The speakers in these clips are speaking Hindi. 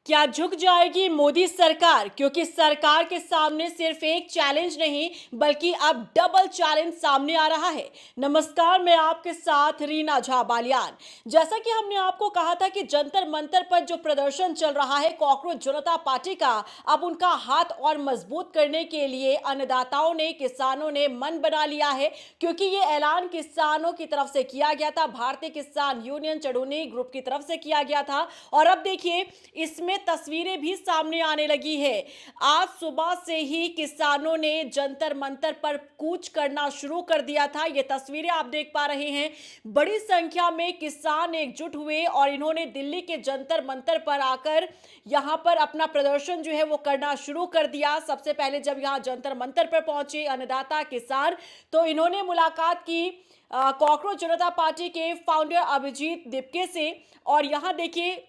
क्या झुक जाएगी मोदी सरकार? क्योंकि सरकार के सामने सिर्फ एक चैलेंज नहीं बल्कि अब डबल चैलेंज सामने आ रहा है। नमस्कार, मैं आपके साथ रीना झा बालियान। जैसा कि हमने आपको कहा था कि जंतर मंतर पर जो प्रदर्शन चल रहा है कॉकरोच जनता पार्टी का, अब उनका हाथ और मजबूत करने के लिए अन्नदाताओं ने, किसानों ने मन बना लिया है। क्योंकि ये ऐलान किसानों की तरफ से किया गया था, भारतीय किसान यूनियन चढ़ूनी ग्रुप की तरफ से किया गया था। और अब देखिए, इसमें तस्वीरें भी सामने आने लगी है। आज सुबह से ही किसानों ने जंतर मंतर पर कूच करना शुरू कर दिया था। ये तस्वीरें आप देख पा रहे हैं। बड़ी संख्या में किसान एकजुट हुए और इन्होंने दिल्ली के जंतर मंतर पर आकर यहां पर अपना प्रदर्शन जो है वो करना शुरू कर दिया। सबसे पहले जब यहां जंतर मंतर पर पहुंचे अन्नदाता किसान, तो इन्होंने मुलाकात की कॉकरोच जनता पार्टी के फाउंडर अभिजीत दिपके से। और यहां देखिए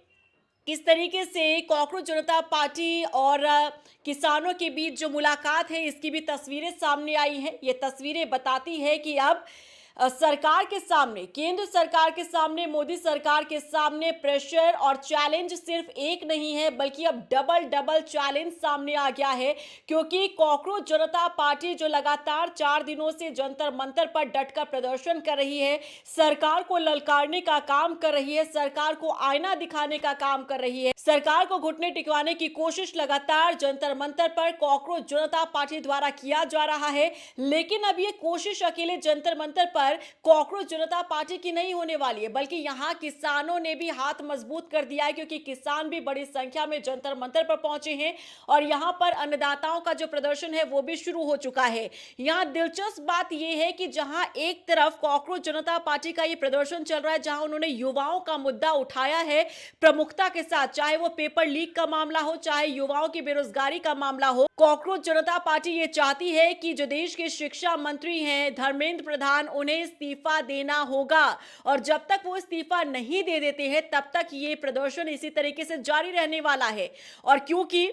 किस तरीके से कॉकरोच जनता पार्टी और किसानों के बीच जो मुलाकात है इसकी भी तस्वीरें सामने आई हैं। ये तस्वीरें बताती है कि अब सरकार के सामने, केंद्र सरकार के सामने, मोदी सरकार के सामने प्रेशर और चैलेंज सिर्फ एक नहीं है बल्कि अब डबल डबल चैलेंज सामने आ गया है। क्योंकि कॉकरोच जनता पार्टी जो लगातार 4 दिनों से जंतर मंतर पर डटकर प्रदर्शन कर रही है, सरकार को ललकारने का काम कर रही है, सरकार को आईना दिखाने का काम कर रही है, सरकार को घुटने टिकवाने की कोशिश लगातार जंतर मंतर पर कॉकरोच जनता पार्टी द्वारा किया जा रहा है। लेकिन अब ये कोशिश अकेले जंतर मंतर पर कॉकरोच जनता पार्टी की नहीं होने वाली है, बल्कि यहां किसानों ने भी हाथ मजबूत कर दिया है। क्योंकि किसान भी बड़ी संख्या में जंतर मंतर पर पहुंचे हैं और यहां पर अन्नदाताओं का जो प्रदर्शन है वो भी शुरू हो चुका है। यहां दिलचस्प बात यह है कि जहां एक तरफ कॉकरोच जनता पार्टी का ये प्रदर्शन चल रहा है, जहां उन्होंने युवाओं का मुद्दा उठाया है प्रमुखता के साथ, चाहे वो पेपर लीक का मामला हो, चाहे युवाओं की बेरोजगारी का मामला हो। कॉकरोच जनता पार्टी ये चाहती है कि जो देश के शिक्षा मंत्री हैं धर्मेंद्र प्रधान, उन्हें इस्तीफा देना होगा। और जब तक वो इस्तीफा नहीं दे देते हैं तब तक ये प्रदर्शन इसी तरीके से जारी रहने वाला है। और क्योंकि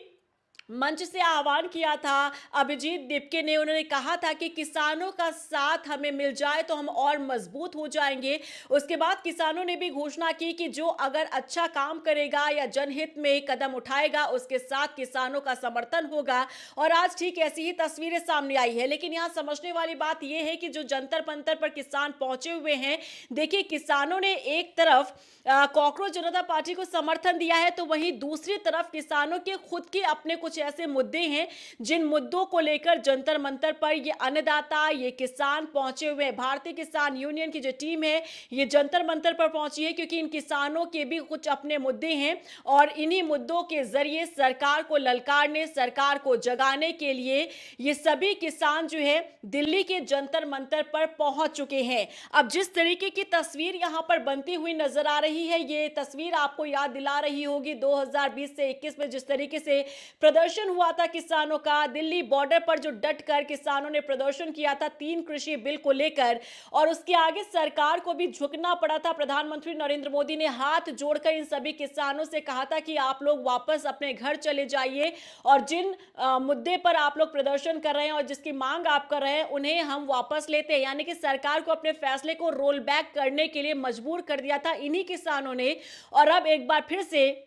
मंच से आह्वान किया था अभिजीत दिपके ने, उन्होंने कहा था कि किसानों का साथ हमें मिल जाए तो हम और मजबूत हो जाएंगे। उसके बाद किसानों ने भी घोषणा की कि जो अगर अच्छा काम करेगा या जनहित में कदम उठाएगा उसके साथ किसानों का समर्थन होगा। और आज ठीक ऐसी ही तस्वीरें सामने आई है। लेकिन यहाँ समझने वाली बात यह है कि जो जंतर मंतर पर किसान पहुंचे हुए हैं, देखिए किसानों ने एक तरफ कॉकरोच जनता पार्टी को समर्थन दिया है, तो वहीं दूसरी तरफ किसानों के खुद के अपने कुछ ऐसे मुद्दे हैं जिन मुद्दों को लेकर जंतर मंतर पर ये अन्नदाता, ये किसान पहुंचे हुए हैं। भारतीय किसान यूनियन की जो टीम है ये जंतर मंतर पर पहुंची है क्योंकि इन किसानों के भी कुछ अपने मुद्दे हैं और इन्हीं मुद्दों के जरिए सरकार को ललकारने, सरकार को जगाने के लिए ये सभी किसान जो है दिल्ली के जंतर मंतर पर पहुंच चुके हैं। अब जिस तरीके की तस्वीर यहां पर बनती हुई नजर आ रही है, ये तस्वीर आपको याद दिला रही होगी 2020 से 21 में जिस तरीके से प्रदर्शन हुआ था किसानों का, दिल्ली बॉर्डर पर जो डट कर किसानों ने प्रदर्शन किया था 3 कृषि बिल को लेकर। और उसके आगे सरकार को भी झुकना पड़ा था। प्रधानमंत्री नरेंद्र मोदी ने हाथ जोड़कर इन सभी किसानों से कहा था कि आप लोग वापस अपने घर चले जाइए और जिन मुद्दे पर आप लोग प्रदर्शन कर रहे हैं और जिसकी मांग आप कर रहे हैं उन्हें हम वापस लेते हैं। यानी कि सरकार को अपने फैसले को रोल बैक करने के लिए मजबूर कर दिया था इन्हीं किसानों ने। और अब एक बार फिर से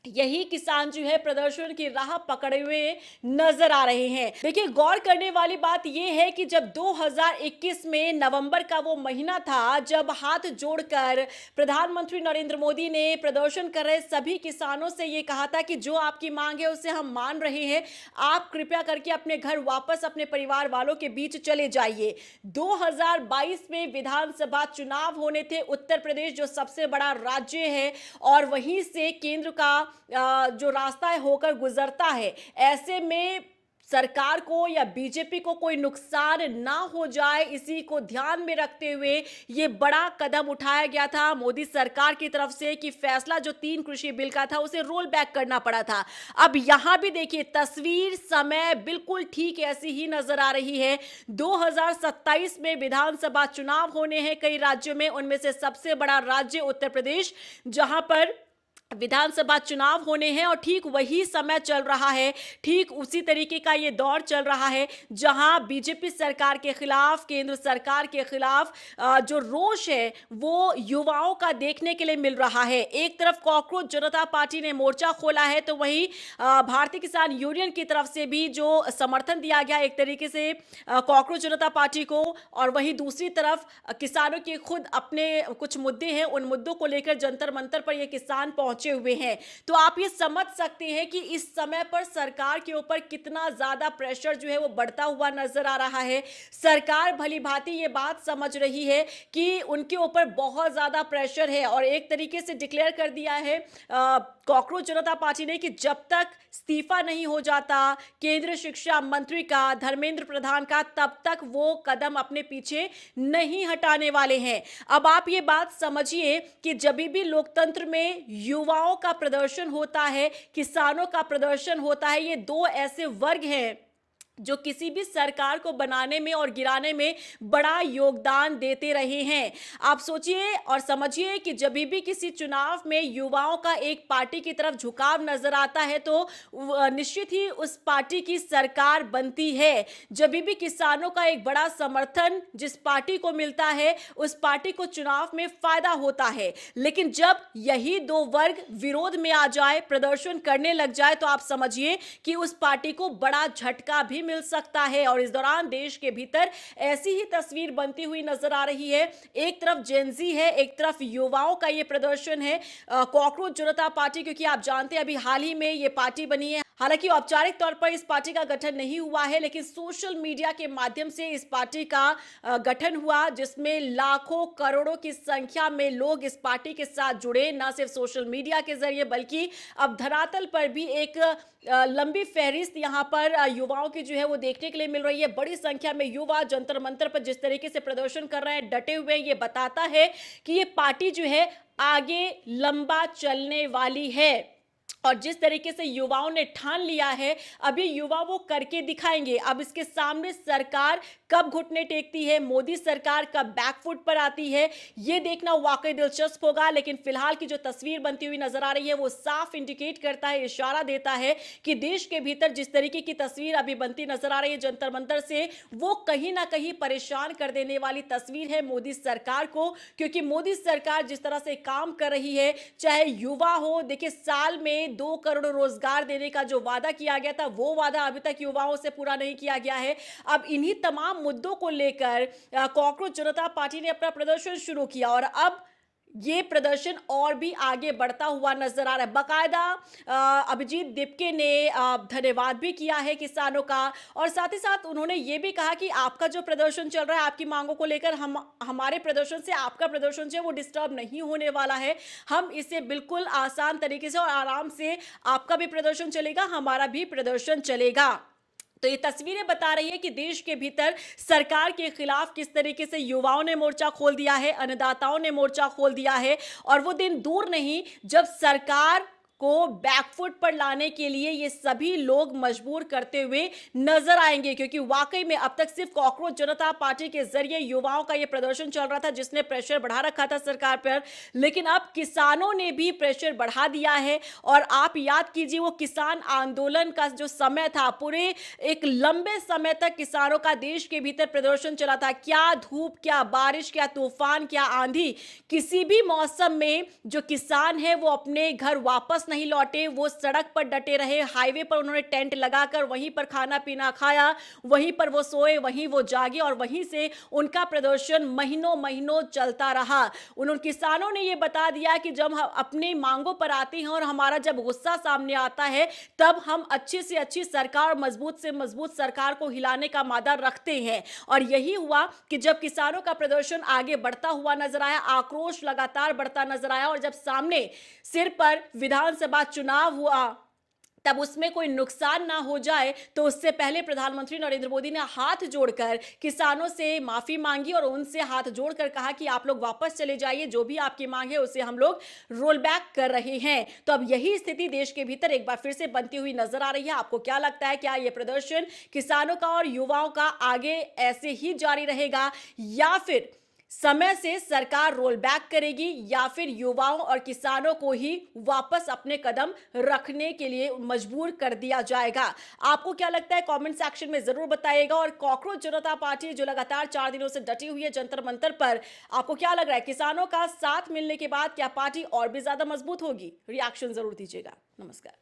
यही किसान जो है प्रदर्शन की राह पकड़े हुए नजर आ रहे हैं। देखिए, गौर करने वाली बात यह है कि जब 2021 में नवंबर का वो महीना था जब हाथ जोड़कर प्रधानमंत्री नरेंद्र मोदी ने प्रदर्शन कर रहे सभी किसानों से ये कहा था कि जो आपकी मांग है उसे हम मान रहे हैं, आप कृपया करके अपने घर वापस अपने परिवार वालों के बीच चले जाइए। 2022 में विधानसभा चुनाव होने थे। उत्तर प्रदेश जो सबसे बड़ा राज्य है और वहीं से केंद्र का जो रास्ता है होकर गुजरता है, ऐसे में सरकार को या बीजेपी को कोई नुकसान ना हो जाए, इसी को ध्यान में रखते हुए ये बड़ा कदम उठाया गया था मोदी सरकार की तरफ से कि फैसला जो 3 कृषि बिल का था उसे रोल बैक करना पड़ा था। अब यहां भी देखिए तस्वीर, समय बिल्कुल ठीक ऐसी ही नजर आ रही है। 2027 में विधानसभा चुनाव होने हैं कई राज्यों में, उनमें से सबसे बड़ा राज्य उत्तर प्रदेश, जहां पर विधानसभा चुनाव होने हैं और ठीक वही समय चल रहा है, ठीक उसी तरीके का ये दौर चल रहा है जहां बीजेपी सरकार के खिलाफ, केंद्र सरकार के खिलाफ जो रोष है वो युवाओं का देखने के लिए मिल रहा है। एक तरफ कॉकरोच जनता पार्टी ने मोर्चा खोला है तो वहीं भारतीय किसान यूनियन की तरफ से भी जो समर्थन दिया गया एक तरीके से कॉकरोच जनता पार्टी को, और वहीं दूसरी तरफ किसानों के खुद अपने कुछ मुद्दे हैं, उन मुद्दों को लेकर जंतर मंतर पर ये किसान पहुंचे हुए हैं। तो आप ये समझ सकते हैं कि इस समय पर सरकार के ऊपर कितना ज्यादा प्रेशर जो है वो बढ़ता हुआ नजर आ रहा है। सरकार भली भांति ये बात समझ रही है कि उनके ऊपर बहुत ज्यादा प्रेशर है और एक तरीके से डिक्लेयर कर दिया है कॉकरोच जनता पार्टी ने कि जब तक इस्तीफा नहीं हो जाता केंद्रीय शिक्षा मंत्री का, धर्मेंद्र प्रधान का, तब तक वो कदम अपने पीछे नहीं हटाने वाले हैं। अब आप ये बात समझिए कि जब भी लोकतंत्र में युवाओं का प्रदर्शन होता है, किसानों का प्रदर्शन होता है, ये दो ऐसे वर्ग हैं जो किसी भी सरकार को बनाने में और गिराने में बड़ा योगदान देते रहे हैं। आप सोचिए और समझिए कि जब भी किसी चुनाव में युवाओं का एक पार्टी की तरफ झुकाव नजर आता है तो निश्चित ही उस पार्टी की सरकार बनती है। जब भी किसानों का एक बड़ा समर्थन जिस पार्टी को मिलता है उस पार्टी को चुनाव में फायदा होता है। लेकिन जब यही दो वर्ग विरोध में आ जाए, प्रदर्शन करने लग जाए, तो आप समझिए कि उस पार्टी को बड़ा झटका भी मिल सकता है। और इस दौरान देश के भीतर ऐसी ही तस्वीर बनती हुई नजर आ रही है। एक तरफ जेनजी है, एक तरफ युवाओं का ये प्रदर्शन है, कॉकरोच जनता पार्टी, क्योंकि आप जानते हैं अभी हाल ही में ये पार्टी बनी है। हालांकि औपचारिक तौर पर इस पार्टी का गठन नहीं हुआ है, लेकिन सोशल मीडिया के माध्यम से इस पार्टी का गठन हुआ, जिसमें लाखों करोड़ों की संख्या में लोग इस पार्टी के साथ जुड़े, न सिर्फ सोशल मीडिया के जरिए बल्कि अब धरातल पर भी एक लंबी फहरिस्त यहां पर युवाओं की जो है वो देखने के लिए मिल रही है। बड़ी संख्या में युवा जंतर मंतर पर जिस तरीके से प्रदर्शन कर रहे हैं, डटे हुए हैं, ये बताता है कि ये पार्टी जो है आगे लंबा चलने वाली है। और जिस तरीके से युवाओं ने ठान लिया है, अभी युवा वो करके दिखाएंगे। अब इसके सामने सरकार कब घुटने टेकती है, मोदी सरकार कब बैकफुट पर आती है, ये देखना वाकई दिलचस्प होगा। लेकिन फिलहाल की जो तस्वीर बनती हुई नजर आ रही है वो साफ इंडिकेट करता है, इशारा देता है कि देश के भीतर जिस तरीके की तस्वीर अभी बनती नजर आ रही है जंतर मंतर से, वो कहीं ना कहीं परेशान कर देने वाली तस्वीर है मोदी सरकार को। क्योंकि मोदी सरकार जिस तरह से काम कर रही है, चाहे युवा हो, देखिए साल में 2 करोड़ रोजगार देने का जो वादा किया गया था वो वादा अभी तक युवाओं से पूरा नहीं किया गया है। अब इन्हीं तमाम मुद्दों को लेकर कॉकरोच जनता पार्टी ने अपना प्रदर्शन शुरू किया और अब ये प्रदर्शन और भी आगे बढ़ता हुआ नजर आ रहा है। बाकायदा अभिजीत दिपके ने धन्यवाद भी किया है किसानों का, और साथ ही साथ उन्होंने ये भी कहा कि आपका जो प्रदर्शन चल रहा है आपकी मांगों को लेकर, हमारे प्रदर्शन से आपका प्रदर्शन जो है वो डिस्टर्ब नहीं होने वाला है। हम इसे बिल्कुल आसान तरीके से और आराम से, आपका भी प्रदर्शन चलेगा, हमारा भी प्रदर्शन चलेगा। तो ये तस्वीरें बता रही है कि देश के भीतर सरकार के खिलाफ किस तरीके से युवाओं ने मोर्चा खोल दिया है, अन्नदाताओं ने मोर्चा खोल दिया है। और वो दिन दूर नहीं जब सरकार को बैकफुट पर लाने के लिए ये सभी लोग मजबूर करते हुए नजर आएंगे। क्योंकि वाकई में अब तक सिर्फ कॉकरोच जनता पार्टी के जरिए युवाओं का ये प्रदर्शन चल रहा था जिसने प्रेशर बढ़ा रखा था सरकार पर, लेकिन अब किसानों ने भी प्रेशर बढ़ा दिया है। और आप याद कीजिए वो किसान आंदोलन का जो समय था, पूरे एक लंबे समय तक किसानों का देश के भीतर प्रदर्शन चला था। क्या धूप, क्या बारिश, क्या तूफान, क्या आंधी, किसी भी मौसम में जो किसान है वो अपने घर वापस नहीं लौटे, वो सड़क पर डटे रहे। हाईवे पर उन्होंने टेंट लगाकर वहीं पर खाना पीना खाया, वहीं पर वो सोए, वहीं वो जागे और वहीं से उनका प्रदर्शन महीनों महीनों चलता रहा। उन किसानों ने ये बता दिया कि जब हम अपनी मांगों पर आते हैं और हमारा जब गुस्सा सामने आता है तब हम अच्छी से अच्छी सरकार, मजबूत से मजबूत सरकार को हिलाने का मादा रखते हैं। और यही हुआ कि जब किसानों का प्रदर्शन आगे बढ़ता हुआ नजर आया, आक्रोश लगातार बढ़ता नजर आया, और जब सामने सिर पर विधानसभा चुनाव हुआ तब उसमें कोई नुकसान ना हो जाए, तो उससे पहले प्रधानमंत्री नरेंद्र मोदी ने हाथ जोड़कर किसानों से माफी मांगी और उनसे हाथ जोड़कर कहा कि आप लोग वापस चले जाइए, जो भी आपकी मांग है उसे हम लोग रोल बैक कर रहे हैं। तो अब यही स्थिति देश के भीतर एक बार फिर से बनती हुई नजर आ रही है। आपको क्या लगता है, क्या यह प्रदर्शन किसानों का और युवाओं का आगे ऐसे ही जारी रहेगा, या फिर समय से सरकार रोल बैक करेगी या फिर युवाओं और किसानों को ही वापस अपने कदम रखने के लिए मजबूर कर दिया जाएगा? आपको क्या लगता है कमेंट सेक्शन में जरूर बताइएगा। और कॉकरोच जनता पार्टी जो लगातार 4 दिनों से डटी हुई है जंतर मंतर पर, आपको क्या लग रहा है किसानों का साथ मिलने के बाद क्या पार्टी और भी ज्यादा मजबूत होगी? रिएक्शन जरूर दीजिएगा। नमस्कार।